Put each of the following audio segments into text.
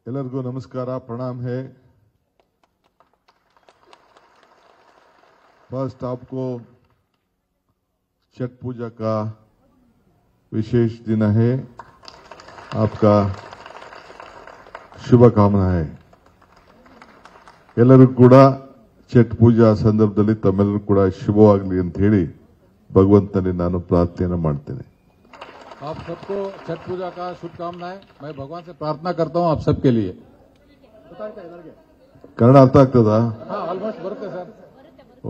ಎಲ್ಲರಿಗೂ ನಮಸ್ಕಾರ प्रणाम है। फर्स्ट आपको छठ पूजा का विशेष दिन है, आपका शुभकामना है। ಎಲ್ಲರಿಗೂ ಕೂಡ छठ पूजा ಸಂದರ್ಭದಲ್ಲಿ ತಮ್ಮೆಲ್ಲರೂ ಕೂಡ ಶುಭವಾಗಲಿ ಅಂತ ಹೇಳಿ ಭಗವಂತನಿಗೆ ನಾನು ಪ್ರಾರ್ಥನೆ ಮಾಡ್ತೇನೆ। आप सबको छठ पूजा का शुभकामनाएं। मैं भगवान से प्रार्थना करता हूं आप सबके लिए। ಕನ್ನಡ ಅರ್ಥ ಆಗ್ತದಾ? ಆಲ್ಮೋಸ್ಟ್ ಬರುತ್ತೆ ಸರ್।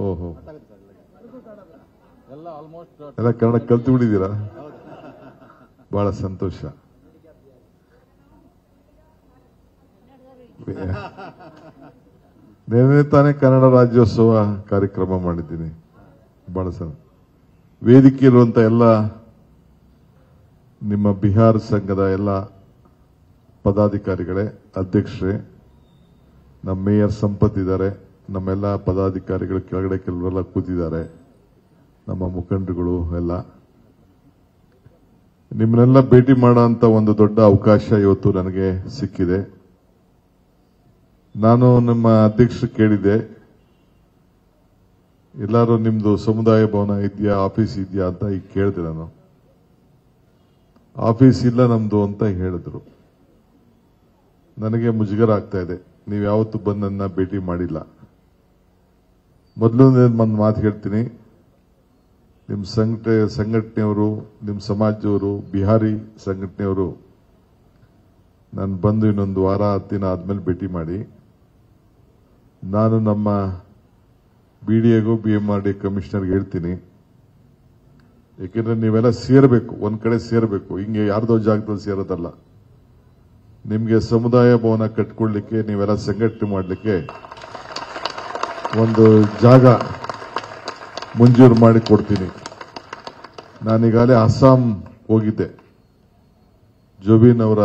ಓಹೋ, ಎಲ್ಲ ಆಲ್ಮೋಸ್ಟ್ ಎಲ್ಲ ಕನ್ನಡ ಕಲ್ತು ಬಿಟ್ಟಿದ್ದೀರಾ? ಬಹಳ ಸಂತೋಷ। ನಿನ್ನೆ ತಾನೇ ಕನ್ನಡ ರಾಜ್ಯೋತ್ಸವ ಕಾರ್ಯಕ್ರಮ ಮಾಡಿದ್ದೀನಿ। ಬಹಳ ವೇದಿಕೆ ಇರುವಂತ ಎಲ್ಲ ನಿಮ್ಮ ಬಿಹಾರ ಸಂಘದ ಎಲ್ಲ ಪದಾಧಿಕಾರಿಗಳೇ, ಅಧ್ಯಕ್ಷರೇ, ನಮ್ಮ ಮೇಯರ್ ಸಂಪತ್ ಇದ್ದಾರೆ, ನಮ್ಮೆಲ್ಲ ಪದಾಧಿಕಾರಿಗಳು ಕೆಳಗಡೆ ಕೆಲವರೆಲ್ಲ ಕೂತಿದ್ದಾರೆ, ನಮ್ಮ ಮುಖಂಡರುಗಳು ಎಲ್ಲ, ನಿಮ್ಮನ್ನೆಲ್ಲ ಭೇಟಿ ಮಾಡುವಂತ ಒಂದು ದೊಡ್ಡ ಅವಕಾಶ ಇವತ್ತು ನನಗೆ ಸಿಕ್ಕಿದೆ। ನಾನು ನಿಮ್ಮ ಅಧ್ಯಕ್ಷರು ಕೇಳಿದೆ, ಎಲ್ಲರೂ ನಿಮ್ದು ಸಮುದಾಯ ಭವನ ಇದೆಯಾ, ಆಫೀಸ್ ಇದೆಯಾ ಅಂತ ಈಗ ಕೇಳಿದೆ ನಾನು। ಆಫೀಸ್ ಇಲ್ಲ ನಮ್ದು ಅಂತ ಹೇಳಿದ್ರು। ನನಗೆ ಮುಜುಗರ ಆಗ್ತಾ ಇದೆ, ನೀವು ಯಾವತ್ತೂ ಬಂದು ನನ್ನ ಭೇಟಿ ಮಾಡಿಲ್ಲ। ಮೊದಲು ಒಂದು ಮಾತು ಹೇಳ್ತೀನಿ, ನಿಮ್ಮ ಸಂಘಟನೆಯವರು, ನಿಮ್ಮ ಸಮಾಜದವರು, ಬಿಹಾರಿ ಸಂಘಟನೆಯವರು ನಾನು ಬಂದು ಇನ್ನೊಂದು ವಾರ 10 ದಿನ ಆದ್ಮೇಲೆ ಭೇಟಿ ಮಾಡಿ, ನಾನು ನಮ್ಮ ಬಿಡಿಎಗೂ BMRD ಕಮಿಷನರ್ಗೆ ಹೇಳ್ತೀನಿ, ಏಕೆಂದ್ರೆ ನೀವೆಲ್ಲ ಸೇರಬೇಕು, ಒಂದ್ ಕಡೆ ಸೇರಬೇಕು, ಹಿಂಗೆ ಯಾರ್ದೋ ಜಾಗದಲ್ಲಿ ಸೇರೋದಲ್ಲ। ನಿಮ್ಗೆ ಸಮುದಾಯ ಭವನ ಕಟ್ಕೊಳ್ಳಿಕ್ಕೆ, ನೀವೆಲ್ಲ ಸಂಘಟನೆ ಮಾಡಲಿಕ್ಕೆ ಒಂದು ಜಾಗ ಮಂಜೂರು ಮಾಡಿ ಕೊಡ್ತೀನಿ। ನಾನೀಗಾಗಲೇ ಅಸ್ಸಾಂ ಹೋಗಿದ್ದೆ, ಜೋಬಿನ್ ಅವರ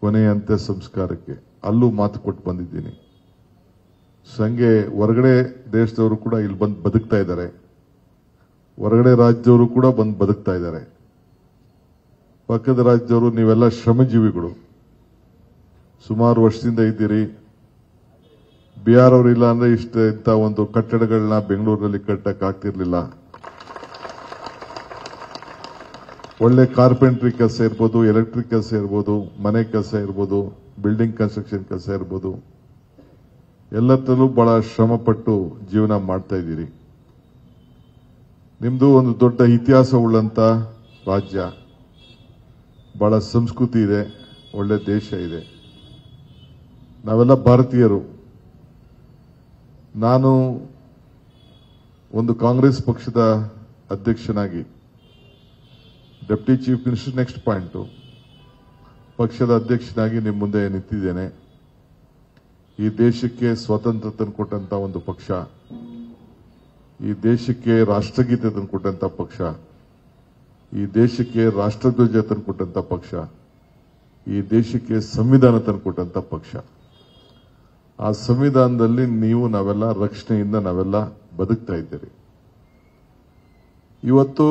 ಕೊನೆಯ ಅಂತ್ಯ ಸಂಸ್ಕಾರಕ್ಕೆ, ಅಲ್ಲೂ ಮಾತು ಕೊಟ್ಟು ಬಂದಿದ್ದೀನಿ। ಸಂಗೆ ಹೊರಗಡೆ ದೇಶದವರು ಕೂಡ ಇಲ್ಲಿ ಬಂದು ಬದುಕ್ತಾ ಇದ್ದಾರೆ, ಹೊರಗಡೆ ರಾಜ್ಯದವರು ಕೂಡ ಬಂದು ಬದುಕ್ತಾ ಇದ್ದಾರೆ। ಪಕ್ಕದ ರಾಜ್ಯದವರು ನೀವೆಲ್ಲ ಶ್ರಮಜೀವಿಗಳು, ಸುಮಾರು ವರ್ಷದಿಂದ ಇದ್ದೀರಿ। ಬಿಹಾರ್ ಅವರು ಇಲ್ಲ ಅಂದ್ರೆ ಇಂಥ ಒಂದು ಕಟ್ಟಡಗಳನ್ನ ಬೆಂಗಳೂರಿನಲ್ಲಿ ಕಟ್ಟಕ್ಕೆ ಆಗ್ತಿರ್ಲಿಲ್ಲ। ಒಳ್ಳೆ ಕಾರ್ಪೆಂಟ್ರಿ ಕೆಲಸ ಇರ್ಬೋದು, ಎಲೆಕ್ಟ್ರಿಕ್ ಕೆಲಸ ಇರ್ಬೋದು, ಮನೆ ಕೆಲಸ ಇರ್ಬೋದು, ಬಿಲ್ಡಿಂಗ್ ಕನ್ಸ್ಟ್ರಕ್ಷನ್ ಕೆಲಸ ಇರ್ಬೋದು, ಎಲ್ಲದರಲ್ಲೂ ಬಹಳ ಶ್ರಮಪಟ್ಟು ಜೀವನ ಮಾಡ್ತಾ ಇದ್ದೀರಿ। ನಿಮ್ದು ಒಂದು ದೊಡ್ಡ ಇತಿಹಾಸ ಉಳ್ಳಂತ ರಾಜ್ಯ, ಬಹಳ ಸಂಸ್ಕೃತಿ ಇದೆ, ಒಳ್ಳೆ ದೇಶ ಇದೆ, ನಾವೆಲ್ಲ ಭಾರತೀಯರು। ನಾನು ಒಂದು ಕಾಂಗ್ರೆಸ್ ಪಕ್ಷದ ಅಧ್ಯಕ್ಷನಾಗಿ, deputy chief minister next point, ಪಕ್ಷದ ಅಧ್ಯಕ್ಷನಾಗಿ ನಿಮ್ಮ ಮುಂದೆ ನಿಂತಿದ್ದೇನೆ। ಈ ದೇಶಕ್ಕೆ ಸ್ವಾತಂತ್ರ್ಯ ತಂದುಕೊಟ್ಟಂತ ಒಂದು ಪಕ್ಷ, ಈ ದೇಶಕ್ಕೆ ರಾಷ್ಟ್ರಗೀತೆ ತಂದುಕೊಟ್ಟಂತ ಪಕ್ಷ, ಈ ದೇಶಕ್ಕೆ ರಾಷ್ಟ್ರಧ್ವಜ ತಂದುಕೊಟ್ಟಂತ ಪಕ್ಷ, ಈ ದೇಶಕ್ಕೆ ಸಂವಿಧಾನ ತಂದುಕೊಟ್ಟಂತ ಪಕ್ಷ। ಆ ಸಂವಿಧಾನದಲ್ಲಿ ನಾವೆಲ್ಲ ರಕ್ಷಣೆಯಿಂದ ನಾವೆಲ್ಲ ಬದುಕ್ತಾ ಇದ್ದೀರಿ। ಇವತ್ತು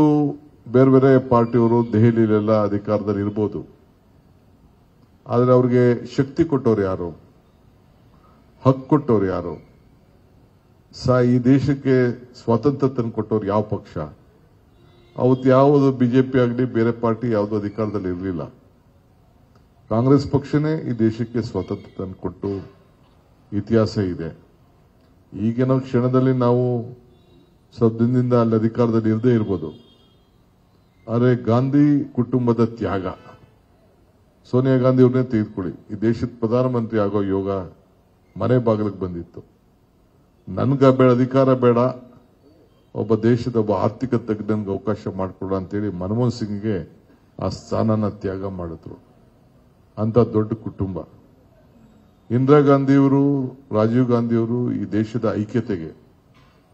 ಬೇರೆ ಬೇರೆ ಪಾರ್ಟಿಯವರು ದೆಹಲಿಯಲ್ಲೆಲ್ಲ ಅಧಿಕಾರದಲ್ಲಿ ಇರಬಹುದು, ಆದರೆ ಅವ್ರಿಗೆ ಶಕ್ತಿ ಕೊಟ್ಟವ್ರು ಯಾರು, ಹಕ್ಕು ಕೊಟ್ಟವ್ರು ಯಾರು, ಈ ದೇಶಕ್ಕೆ ಸ್ವಾತಂತ್ರ್ಯ ತಂದು ಕೊಟ್ಟವ್ರು ಯಾವ ಪಕ್ಷ? ಅವತ್ತು ಯಾವುದು ಬಿಜೆಪಿ ಆಗಲಿ ಬೇರೆ ಪಾರ್ಟಿ ಯಾವುದು ಅಧಿಕಾರದಲ್ಲಿ ಇರಲಿಲ್ಲ, ಕಾಂಗ್ರೆಸ್ ಪಕ್ಷನೇ ಈ ದೇಶಕ್ಕೆ ಸ್ವಾತಂತ್ರ್ಯ ತಂದು ಕೊಟ್ಟು ಇತಿಹಾಸ ಇದೆ। ಈಗಿನ ಕ್ಷಣದಲ್ಲಿ ನಾವು ಸ್ವಲ್ಪ ದಿನದಿಂದ ಅಲ್ಲಿ ಅಧಿಕಾರದಲ್ಲಿ ಇರದೇ ಇರಬಹುದು, ಆದರೆ ಗಾಂಧಿ ಕುಟುಂಬದ ತ್ಯಾಗ, ಸೋನಿಯಾ ಗಾಂಧಿ ಅವ್ರನ್ನೇ ತೆಗೆದುಕೊಳ್ಳಿ, ಈ ದೇಶದ ಪ್ರಧಾನಮಂತ್ರಿ ಆಗೋ ಯೋಗ ಮನೆ ಬಾಗಿಲಿಗೆ ಬಂದಿತ್ತು। ನನ್ಗ ಬೇಡ, ಅಧಿಕಾರ ಬೇಡ, ಒಬ್ಬ ದೇಶದ ಒಬ್ಬ ಆರ್ಥಿಕ ತಜ್ಞನಿಗೆ ಅವಕಾಶ ಮಾಡಿಕೊಡ ಅಂತೇಳಿ ಮನಮೋಹನ್ ಸಿಂಗ್ಗೆ ಆ ಸ್ಥಾನನ ತ್ಯಾಗ ಮಾಡಿದ್ರು। ಅಂತ ದೊಡ್ಡ ಕುಟುಂಬ ಇಂದಿರಾ ಗಾಂಧಿಯವರು, ರಾಜೀವ್ ಗಾಂಧಿಯವರು ಈ ದೇಶದ ಐಕ್ಯತೆಗೆ,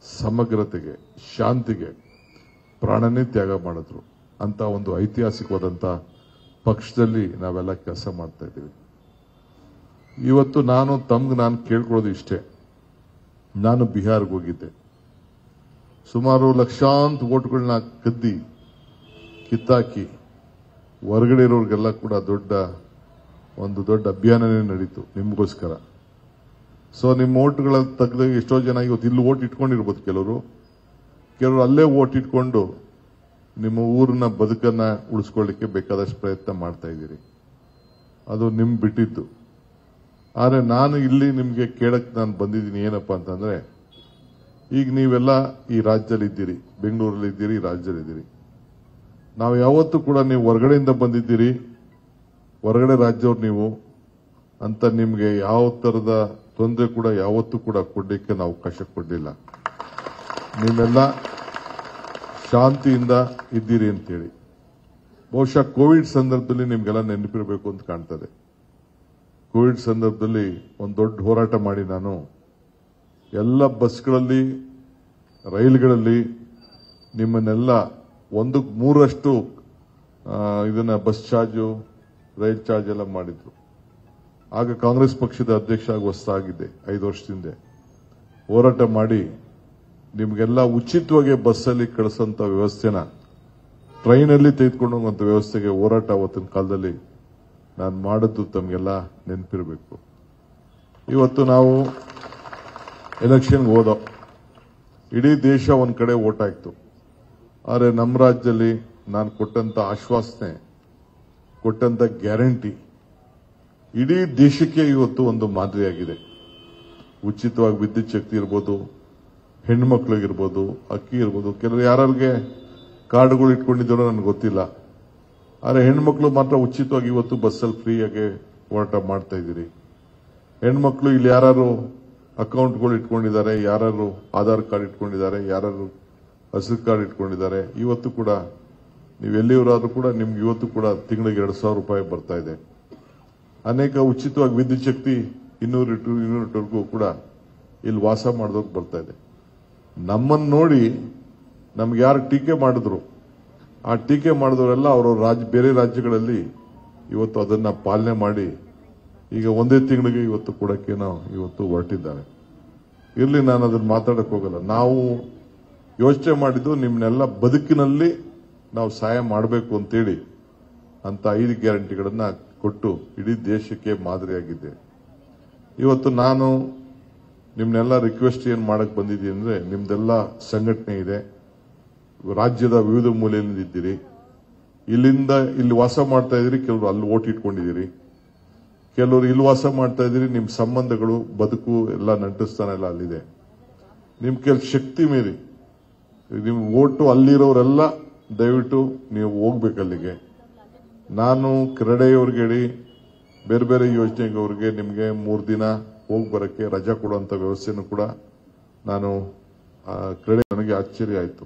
ಸಮಗ್ರತೆಗೆ, ಶಾಂತಿಗೆ ಪ್ರಾಣನೇ ತ್ಯಾಗ ಮಾಡಿದ್ರು। ಅಂತ ಒಂದು ಐತಿಹಾಸಿಕವಾದಂತ ಪಕ್ಷದಲ್ಲಿ ನಾವೆಲ್ಲ ಕೆಲಸ ಮಾಡ್ತಾ ಇದ್ದೀವಿ। ಇವತ್ತು ನಾನು ಕೇಳ್ಕೊಳ್ಳೋದು ಇಷ್ಟೇ, ನಾನು ಬಿಹಾರ್ಗೆ ಹೋಗಿದ್ದೆ, ಸುಮಾರು ಲಕ್ಷಾಂತರ ವೋಟ್ಗಳನ್ನ ಕಿತ್ತಾಕಿ ಹೊರಗಡೆ ಇರೋರಿಗೆಲ್ಲ ಕೂಡ ದೊಡ್ಡ ಒಂದು ದೊಡ್ಡ ಅಭಿಯಾನನೇ ನಡೀತು ನಿಮಗೋಸ್ಕರ. ಸೊ ನಿಮ್ಮ ಓಟ್ಗಳ ತೆಗೆದಾಗ ಎಷ್ಟೋ ಜನ ಇವತ್ತು ಇಲ್ಲಿ ಓಟ್ ಇಟ್ಕೊಂಡಿರ್ಬೋದು, ಕೆಲವರು ಅಲ್ಲೇ ಓಟ್ ಇಟ್ಕೊಂಡು ನಿಮ್ಮ ಊರಿನ ಬದುಕನ್ನ ಉಳಿಸ್ಕೊಳ್ಳಿಕ್ಕೆ ಬೇಕಾದಷ್ಟು ಪ್ರಯತ್ನ ಮಾಡ್ತಾ ಇದ್ದೀರಿ. ಅದು ನಿಮ್ ಬಿಟ್ಟಿದ್ದು. ಆದರೆ ನಾನು ಇಲ್ಲಿ ನಿಮ್ಗೆ ಕೇಳಕ್ ನಾನು ಬಂದಿದ್ದೀನಿ ಏನಪ್ಪಾ ಅಂತಂದ್ರೆ, ಈಗ ನೀವೆಲ್ಲ ಈ ರಾಜ್ಯದಲ್ಲಿ ಇದ್ದೀರಿ, ಬೆಂಗಳೂರಲ್ಲಿ ಇದ್ದೀರಿ, ರಾಜ್ಯದಲ್ಲಿ ಇದ್ದೀರಿ. ನಾವು ಯಾವತ್ತೂ ಕೂಡ ನೀವು ಹೊರಗಡೆಯಿಂದ ಬಂದಿದ್ದೀರಿ, ಹೊರಗಡೆ ರಾಜ್ಯವ್ರು ನೀವು ಅಂತ ನಿಮ್ಗೆ ಯಾವ ತರದ ತೊಂದರೆ ಕೂಡ ಯಾವತ್ತೂ ಕೂಡ ಕೊಡ್ಲಿಕ್ಕೆ ನಾವು ಅವಕಾಶ ಕೊಡಲಿಲ್ಲ. ನೀವೆಲ್ಲ ಶಾಂತಿಯಿಂದ ಇದ್ದೀರಿ ಅಂತೇಳಿ. ಬಹುಶಃ ಕೋವಿಡ್ ಸಂದರ್ಭದಲ್ಲಿ ನಿಮ್ಗೆಲ್ಲ ನೆನಪಿರಬೇಕು ಅಂತ ಕಾಣ್ತದೆ. ಕೋವಿಡ್ ಸಂದರ್ಭದಲ್ಲಿ ಒಂದು ದೊಡ್ಡ ಹೋರಾಟ ಮಾಡಿ ನಾನು ಎಲ್ಲ ಬಸ್ಗಳಲ್ಲಿ, ರೈಲ್ಗಳಲ್ಲಿ ನಿಮ್ಮನ್ನೆಲ್ಲ 1/3 ಇದನ್ನ ಬಸ್ ಚಾರ್ಜು, ರೈಲ್ ಚಾರ್ಜ್ ಎಲ್ಲ ಮಾಡಿದ್ರು. ಆಗ ಕಾಂಗ್ರೆಸ್ ಪಕ್ಷದ ಅಧ್ಯಕ್ಷ ಆಗಿ ಹೊಸದಾಗಿದ್ದೆ 5 ವರ್ಷದಿಂದ. ಹೋರಾಟ ಮಾಡಿ ನಿಮ್ಗೆಲ್ಲ ಉಚಿತವಾಗಿ ಬಸ್ಸಲ್ಲಿ ಕಳಿಸೋಂಥ ವ್ಯವಸ್ಥೆನ ಟ್ರೈನಲ್ಲಿ ತೆಗೆದುಕೊಂಡು ಹೋಗುವಂಥ ವ್ಯವಸ್ಥೆಗೆ ಹೋರಾಟ ಅವತ್ತಿನ ಕಾಲದಲ್ಲಿ ನಾನು ಮಾಡಿದ್ದು ತಮಗೆಲ್ಲ ನೆನಪಿರಬೇಕು. ಇವತ್ತು ನಾವು ಎಲೆಕ್ಷನ್ಗೆ ಹೋದೋ, ಇಡೀ ದೇಶ ಒಂದ್ ಕಡೆ ಓಟ್ ಹಾಕ್ತು. ಆದರೆ ನಮ್ಮ ರಾಜ್ಯದಲ್ಲಿ ನಾನು ಕೊಟ್ಟಂತ ಆಶ್ವಾಸನೆ, ಕೊಟ್ಟಂತ ಗ್ಯಾರಂಟಿ ಇಡೀ ದೇಶಕ್ಕೆ ಇವತ್ತು ಒಂದು ಮಾದರಿಯಾಗಿದೆ. ಉಚಿತವಾಗಿ ವಿದ್ಯುತ್ ಶಕ್ತಿ ಇರ್ಬೋದು, ಹೆಣ್ಮಕ್ಳಿಗಿರ್ಬೋದು, ಅಕ್ಕಿ ಇರ್ಬೋದು. ಕೆಲವರು ಯಾರಿಗೆ ಕಾರ್ಡ್ಗಳು ಇಟ್ಕೊಂಡಿದ್ದಾರೋ ನನಗೆ ಗೊತ್ತಿಲ್ಲ. ಆದರೆ ಹೆಣ್ಮಕ್ಳು ಮಾತ್ರ ಉಚಿತವಾಗಿ ಇವತ್ತು ಬಸ್ಸಲ್ಲಿ ಫ್ರೀಯಾಗಿ ಹೋರಾಟ ಮಾಡ್ತಾ ಇದ್ದೀರಿ. ಹೆಣ್ಮಕ್ಳು ಇಲ್ಲಿ ಯಾರು ಅಕೌಂಟ್ಗಳು ಇಟ್ಕೊಂಡಿದ್ದಾರೆ, ಯಾರು ಆಧಾರ್ ಕಾರ್ಡ್ ಇಟ್ಕೊಂಡಿದ್ದಾರೆ, ಯಾರು ಹಸಿರು ಕಾರ್ಡ್ ಇಟ್ಕೊಂಡಿದ್ದಾರೆ, ಇವತ್ತು ಕೂಡ ನೀವು ಎಲ್ಲಿಯವರಾದ್ರೂ ಕೂಡ ನಿಮ್ಗೆ ಇವತ್ತು ಕೂಡ ತಿಂಗಳಿಗೆ 2,000 ರೂಪಾಯಿ ಬರ್ತಾ ಇದೆ. ಅನೇಕ ಉಚಿತವಾಗಿ ವಿದ್ಯುತ್ ಶಕ್ತಿ 200 ಯೂನಿಟ್ವರೆಗೂ ಕೂಡ ಇಲ್ಲಿ ವಾಸ ಮಾಡೋದಕ್ಕೆ ಬರ್ತಾ ಇದೆ. ನಮ್ಮನ್ನು ನೋಡಿ ನಮ್ಗೆ ಯಾರು ಟೀಕೆ ಮಾಡಿದ್ರು, ಆ ಟೀಕೆ ಮಾಡಿದವರೆಲ್ಲ ಅವರ ಬೇರೆ ರಾಜ್ಯಗಳಲ್ಲಿ ಇವತ್ತು ಅದನ್ನ ಪಾಲನೆ ಮಾಡಿ ಈಗ ಒಂದೇ ತಿಂಗಳಿಗೆ ಇವತ್ತು ಕೊಡಕ್ಕೇನೋ ಇವತ್ತು ಹೊರಟಿದ್ದಾರೆ. ಇರ್ಲಿ, ನಾನು ಅದನ್ನ ಮಾತಾಡಕ್ ಹೋಗಲ್ಲ. ನಾವು ಯೋಚನೆ ಮಾಡಿದ್ದು ನಿಮ್ಮನ್ನೆಲ್ಲ ಬದುಕಿನಲ್ಲಿ ನಾವು ಸಹಾಯ ಮಾಡಬೇಕು ಅಂತೇಳಿ ಅಂತ 5 ಗ್ಯಾರಂಟಿಗಳನ್ನ ಕೊಟ್ಟು ಇಡೀ ದೇಶಕ್ಕೆ ಮಾದರಿಯಾಗಿದ್ದೆ. ಇವತ್ತು ನಾನು ನಿಮ್ನೆಲ್ಲ ರಿಕ್ವೆಸ್ಟ್ ಏನ್ ಮಾಡಕ್ ಬಂದಿದ್ದೀನಿ ಅಂದ್ರೆ, ನಿಮ್ದೆಲ್ಲ ಸಂಘಟನೆ ಇದೆ, ರಾಜ್ಯದ ವಿವಿಧ ಮೂಲೆಯಿಂದ ಇದ್ದೀರಿ, ಇಲ್ಲಿಂದ ಇಲ್ಲಿ ವಾಸ ಮಾಡ್ತಾ ಇದ್ದೀರಿ, ಕೆಲವರು ಅಲ್ಲಿ ಓಟ್ ಇಟ್ಕೊಂಡಿದ್ದೀರಿ, ಕೆಲವರು ಇಲ್ಲಿ ವಾಸ ಮಾಡ್ತಾ ಇದ್ದೀರಿ. ನಿಮ್ ಸಂಬಂಧಗಳು, ಬದುಕು ಎಲ್ಲ ನಂಟಿಸ್ತಾನೆ ಎಲ್ಲ ಅಲ್ಲಿದೆ. ನಿಮ್ ಕೆಲ ಶಕ್ತಿ ಮೀರಿ ನಿಮ್ ಓಟು ಅಲ್ಲಿರೋರೆಲ್ಲ ದಯವಿಟ್ಟು ನೀವು ಹೋಗ್ಬೇಕು ಅಲ್ಲಿಗೆ. ನಾನು ಕ್ರೀಡೆಯವ್ರಿಗೆ ಹೇಳಿ ಬೇರೆ ಬೇರೆ ಯೋಜನೆಗೆ ಅವ್ರಿಗೆ ನಿಮ್ಗೆ 3 ದಿನ ಹೋಗಿ ಬರಕ್ಕೆ ರಜಾ ಕೊಡುವಂತ ವ್ಯವಸ್ಥೆನೂ ಕೂಡ ನಾನು ಕ್ರೀಡೆ, ನನಗೆ ಆಶ್ಚರ್ಯ ಆಯ್ತು.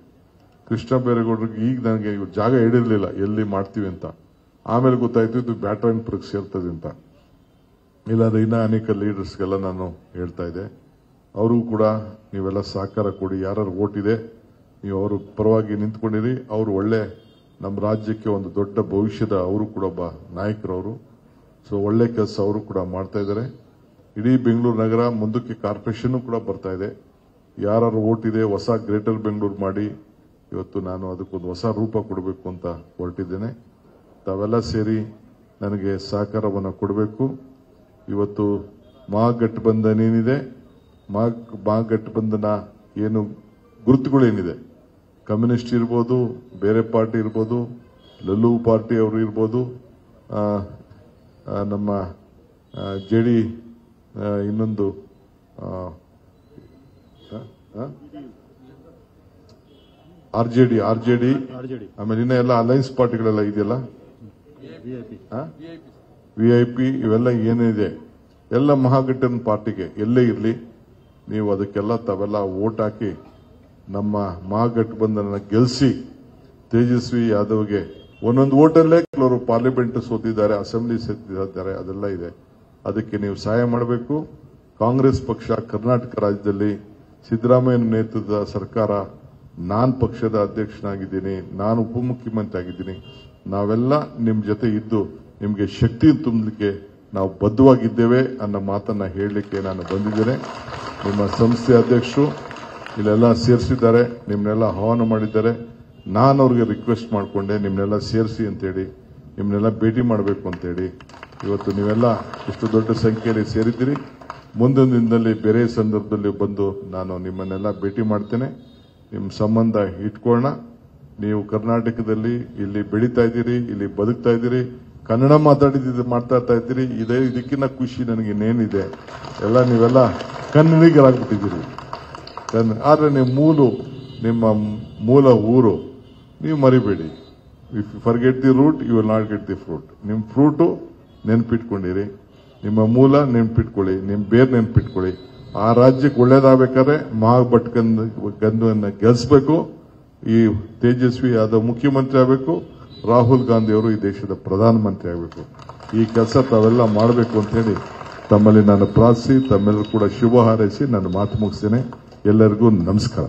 ಕೃಷ್ಣ ಬೈರೇಗೌಡರಿಗೆ ಈಗ ನನಗೆ ಜಾಗ ಹೇಳಿರ್ಲಿಲ್ಲ ಎಲ್ಲಿ ಮಾಡ್ತೀವಿ ಅಂತ. ಆಮೇಲೆ ಗೊತ್ತಾಯ್ತು ಇದು ಬ್ಯಾಟರಾಯನಪುರಕ್ಕೆ ಸೇರ್ತದೆ ಅಂತ. ಇಲ್ಲಾಂದ್ರೆ ಇನ್ನ ಅನೇಕ ಲೀಡರ್ಸ್ಗೆಲ್ಲ ನಾನು ಹೇಳ್ತಾ ಇದ್ದೆ, ಅವ್ರಿಗೂ ಕೂಡ ನೀವೆಲ್ಲ ಸಹಕಾರ ಕೊಡಿ. ಯಾರು ಓಟ್ ಇದೆ ನೀವು ಅವ್ರ ಪರವಾಗಿ ನಿಂತ್ಕೊಂಡಿರಿ. ಅವರು ಒಳ್ಳೆ ನಮ್ಮ ರಾಜ್ಯಕ್ಕೆ ಒಂದು ದೊಡ್ಡ ಭವಿಷ್ಯದ, ಅವರು ಕೂಡ ಒಬ್ಬ ನಾಯಕರವರು. ಸೊ ಒಳ್ಳೆ ಕೆಲಸ ಅವರು ಕೂಡ ಮಾಡ್ತಾ ಇದ್ದಾರೆ. ಇಡೀ ಬೆಂಗಳೂರು ನಗರ ಮುಂದಕ್ಕೆ ಕಾರ್ಪೊರೇಷನ್ ಕೂಡ ಬರ್ತಾ ಇದೆ. ಯಾರು ಓಟ್ ಇದೆ ಹೊಸ ಗ್ರೇಟರ್ ಬೆಂಗಳೂರು ಮಾಡಿ ಇವತ್ತು ನಾನು ಅದಕ್ಕೊಂದು ಹೊಸ ರೂಪ ಕೊಡಬೇಕು ಅಂತ ಹೊರಟಿದ್ದೇನೆ. ತಾವೆಲ್ಲ ಸೇರಿ ನನಗೆ ಸಹಕಾರವನ್ನು ಕೊಡಬೇಕು. ಇವತ್ತು ಮಹಾಗಠಬಂಧನ ಏನಿದೆ, ಮಹಾಗಠಬಂಧನ ಏನು ಗುರುತುಗಳೇನಿದೆ, ಕಮ್ಯುನಿಸ್ಟ್ ಇರ್ಬೋದು, ಬೇರೆ ಪಾರ್ಟಿ ಇರ್ಬೋದು, ಲಲ್ಲು ಪಾರ್ಟಿ ಅವರು ಇರ್ಬೋದು, ನಮ್ಮ ಜೆಡಿ ಇನ್ನೊಂದು ಆರ್ಜೆಡಿ, ಆಮೇಲೆ ಇನ್ನ ಎಲ್ಲ ಅಲೈನ್ಸ್ ಪಾರ್ಟಿಗಳೆಲ್ಲ ಇದೆಯಲ್ಲ, ವಿಐಪಿ, ಇವೆಲ್ಲ ಏನಿದೆ ಎಲ್ಲ ಮಹಾಗಠಬಂಧನ ಪಾರ್ಟಿಗೆ ಎಲ್ಲೇ ಇರಲಿ, ನೀವು ಅದಕ್ಕೆಲ್ಲ ತಾವೆಲ್ಲ ವೋಟ್ ಹಾಕಿ ನಮ್ಮ ಮಹಾಗಠಬಂಧನ ಗೆಲ್ಲಿಸಿ ತೇಜಸ್ವಿ ಯಾದವ್ಗೆ ಒಂದೊಂದು ಓಟಲ್ಲೇ ಕೆಲವರು ಪಾರ್ಲಿಮೆಂಟ್ ಸೋತಿದ್ದಾರೆ, ಅಸೆಂಬ್ಲಿ ಸೋತಿದ್ದಾರೆ, ಅದೆಲ್ಲ ಇದೆ. ಅದಕ್ಕೆ ನೀವು ಸಹಾಯ ಮಾಡಬೇಕು. ಕಾಂಗ್ರೆಸ್ ಪಕ್ಷ ಕರ್ನಾಟಕ ರಾಜ್ಯದಲ್ಲಿ ಸಿದ್ದರಾಮಯ್ಯ ನೇತೃತ್ವದ ಸರ್ಕಾರ, ನಾನು ಪಕ್ಷದ ಅಧ್ಯಕ್ಷನಾಗಿದ್ದೀನಿ, ನಾನು ಉಪಮುಖ್ಯಮಂತ್ರಿ ಆಗಿದ್ದೀನಿ. ನಾವೆಲ್ಲ ನಿಮ್ ಜೊತೆ ಇದ್ದು ನಿಮಗೆ ಶಕ್ತಿ ತುಂಬಲಿಕ್ಕೆ ನಾವು ಬದ್ಧವಾಗಿದ್ದೇವೆ ಅನ್ನೋ ಮಾತನ್ನ ಹೇಳಲಿಕ್ಕೆ ನಾನು ಬಂದಿದ್ದೇನೆ. ನಿಮ್ಮ ಸಂಸ್ಥೆ ಅಧ್ಯಕ್ಷರು ಇಲ್ಲೆಲ್ಲ ಸೇರಿಸಿದ್ದಾರೆ, ನಿಮ್ಮನ್ನೆಲ್ಲ ಆಹ್ವಾನ ಮಾಡಿದ್ದಾರೆ. ನಾನು ಅವ್ರಿಗೆ ರಿಕ್ವೆಸ್ಟ್ ಮಾಡಿಕೊಂಡೆ ನಿಮ್ಮನ್ನೆಲ್ಲ ಸೇರಿಸಿ ಅಂತೇಳಿ, ನಿಮ್ಮನ್ನೆಲ್ಲ ಭೇಟಿ ಮಾಡಬೇಕು ಅಂತೇಳಿ. ಇವತ್ತು ನೀವೆಲ್ಲ ಇಷ್ಟು ದೊಡ್ಡ ಸಂಖ್ಯೆಯಲ್ಲಿ ಸೇರಿದ್ದೀರಿ. ಮುಂದಿನ ದಿನದಲ್ಲಿ ಬೇರೆ ಸಂದರ್ಭದಲ್ಲಿ ಬಂದು ನಾನು ನಿಮ್ಮನ್ನೆಲ್ಲ ಭೇಟಿ ಮಾಡ್ತೇನೆ. ನಿಮ್ಮ ಸಂಬಂಧ ಇಟ್ಕೊಳ್ಳೋಣ. ನೀವು ಕರ್ನಾಟಕದಲ್ಲಿ ಇಲ್ಲಿ ಬೆಳೀತಾ ಇದ್ದೀರಿ, ಇಲ್ಲಿ ಬದುಕ್ತಾ ಇದ್ದೀರಿ, ಕನ್ನಡ ಮಾತಾಡ್ತಾ ಇದ್ದೀರಿ. ಇದಕ್ಕಿಂತ ಖುಷಿ ನನಗೆ ಇನ್ನೇನಿದೆ. ನೀವೆಲ್ಲ ಕನ್ನಡಿಗರಾಗ್ಬಿಟ್ಟಿದ್ದೀರಿ. ಆದ್ರೆ ನಿಮ್ಮ ಮೂಲ ಊರು ನೀವು ಮರಿಬೇಡಿ. If you forget the root you will not get the fruit. ನಿಮ್ಮ ಫ್ರೂಟು ನೆನ್ಪಿಟ್ಕೊಂಡಿರಿ, ನಿಮ್ಮ ಮೂಲ ನೆನ್ಪಿಟ್ಕೊಳ್ಳಿ, ನಿಮ್ಮ ಬೇರ್ ನೆನ್ಪಿಟ್ಕೊಳ್ಳಿ. ಆ ರಾಜ್ಯಕ್ಕೆ ಒಳ್ಳೇದಾಗಬೇಕಾದ್ರೆ ಮಹಾಭಟ್ ಗಂಧವನ್ನು ಗೆಲ್ಲಿಸಬೇಕು. ಈ ತೇಜಸ್ವಿ ಯಾದವ್ ಮುಖ್ಯಮಂತ್ರಿ ಆಗಬೇಕು, ರಾಹುಲ್ ಗಾಂಧಿ ಅವರು ಈ ದೇಶದ ಪ್ರಧಾನಮಂತ್ರಿ ಆಗಬೇಕು. ಈ ಕೆಲಸ ತಾವೆಲ್ಲ ಮಾಡಬೇಕು ಅಂತ ಹೇಳಿ ತಮ್ಮಲ್ಲಿ ನಾನು ಪ್ರಾರ್ಥಿಸಿ ತಮ್ಮೆಲ್ಲರೂ ಕೂಡ ಶುಭ ಹಾರೈಸಿ ನನ್ನ ಮಾತು ಮುಗಿಸ್ತೇನೆ. ಎಲ್ಲರಿಗೂ ನಮಸ್ಕಾರ.